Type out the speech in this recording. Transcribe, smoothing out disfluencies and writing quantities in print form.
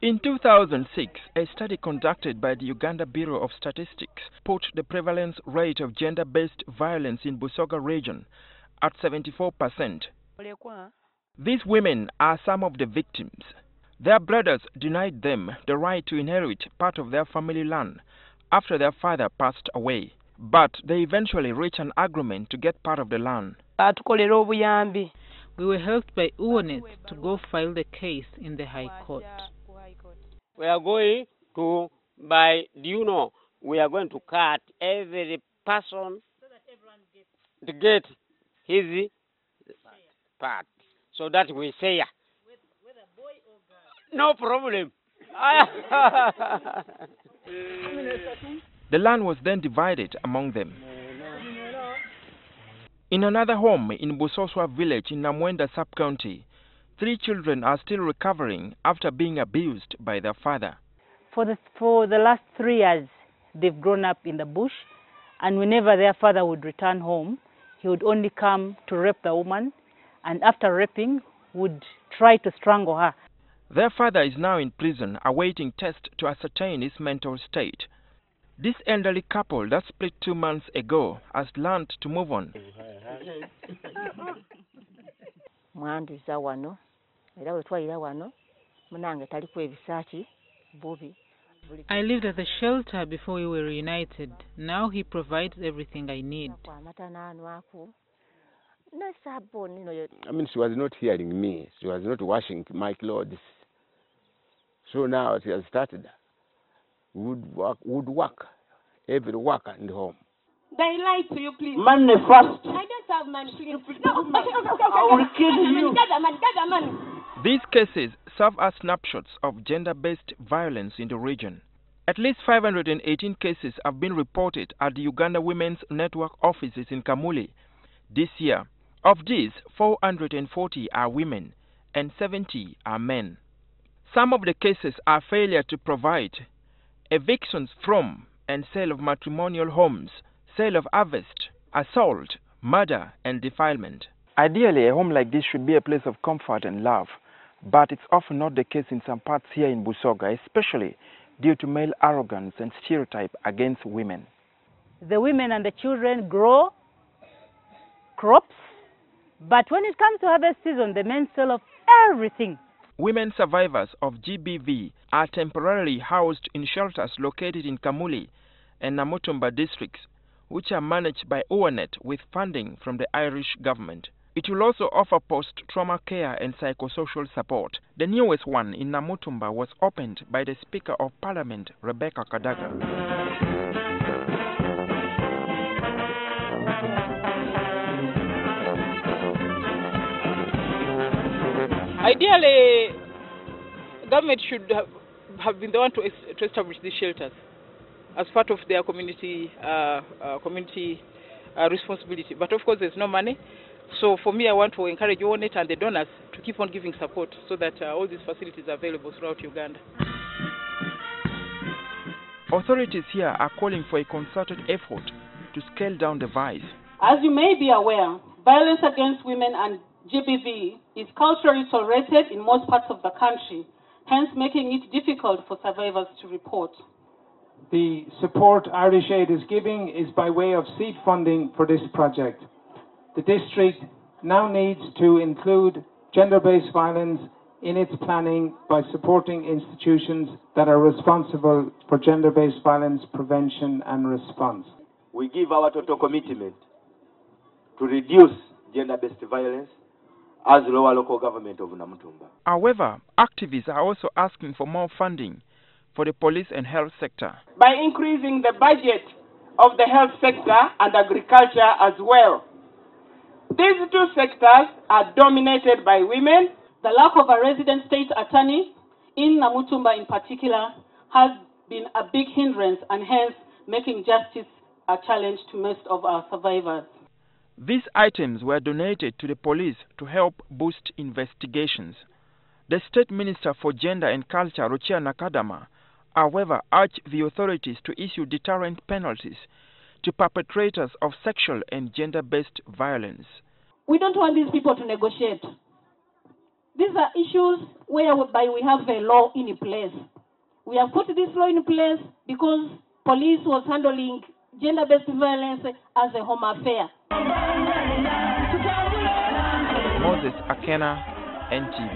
In 2006, a study conducted by the Uganda Bureau of Statistics put the prevalence rate of gender-based violence in Busoga region at 74%. These women are some of the victims. Their brothers denied them the right to inherit part of their family land after their father passed away, but they eventually reached an agreement to get part of the land. We were helped by UNET to go file the case in the High Court. We are going to, we are going to cut every person to get his part, so that we say, no problem. The land was then divided among them. In another home in Busoswa village in Namwenda sub-county, 3 children are still recovering after being abused by their father. For the last 3 years, they've grown up in the bush, and whenever their father would return home, he would only come to rape the woman, and after raping, would try to strangle her. Their father is now in prison awaiting tests to ascertain his mental state. This elderly couple that split 2 months ago has learned to move on. I lived at the shelter before we were reunited. Now he provides everything I need. I mean, she was not hearing me. She was not washing my clothes. So now she has started woodwork, every work in the home. They lie to you, please. Money first. I don't have money, please. No, I will kill you. Get money. These cases serve as snapshots of gender-based violence in the region. At least 518 cases have been reported at the Uganda Women's Network offices in Kamuli this year. Of these, 440 are women and 70 are men. Some of the cases are failure to provide, evictions from and sale of matrimonial homes, sale of harvest, assault, murder, and defilement. Ideally, a home like this should be a place of comfort and love, but it's often not the case in some parts here in Busoga, especially due to male arrogance and stereotype against women. The women and the children grow crops, but when it comes to harvest season, the men sell off everything. Women survivors of GBV are temporarily housed in shelters located in Kamuli and Namutumba districts, which are managed by UNET with funding from the Irish government. It will also offer post-trauma care and psychosocial support. The newest one in Namutumba was opened by the Speaker of Parliament, Rebecca Kadaga. Ideally, government should have been the one to establish these shelters as part of their community responsibility. But of course, there's no money. So for me, I want to encourage UNET and the donors to keep on giving support so that all these facilities are available throughout Uganda. Authorities here are calling for a concerted effort to scale down the vice. As you may be aware, violence against women and GBV is culturally tolerated in most parts of the country, hence making it difficult for survivors to report. The support Irish Aid is giving is by way of seed funding for this project. The district now needs to include gender-based violence in its planning by supporting institutions that are responsible for gender-based violence prevention and response. We give our total commitment to reduce gender-based violence as lower local government of Namutumba. However, activists are also asking for more funding for the police and health sector. By increasing the budget of the health sector and agriculture as well. These two sectors are dominated by women. The lack of a resident state attorney in Namutumba in particular has been a big hindrance and hence making justice a challenge to most of our survivors. These items were donated to the police to help boost investigations. The State Minister for Gender and Culture, Ruchia Nakadama, however, urged the authorities to issue deterrent penalties to perpetrators of sexual and gender-based violence. We don't want these people to negotiate. These are issues whereby we have a law in place. We have put this law in place because police was handling gender-based violence as a home affair. Moses Akena, NTV.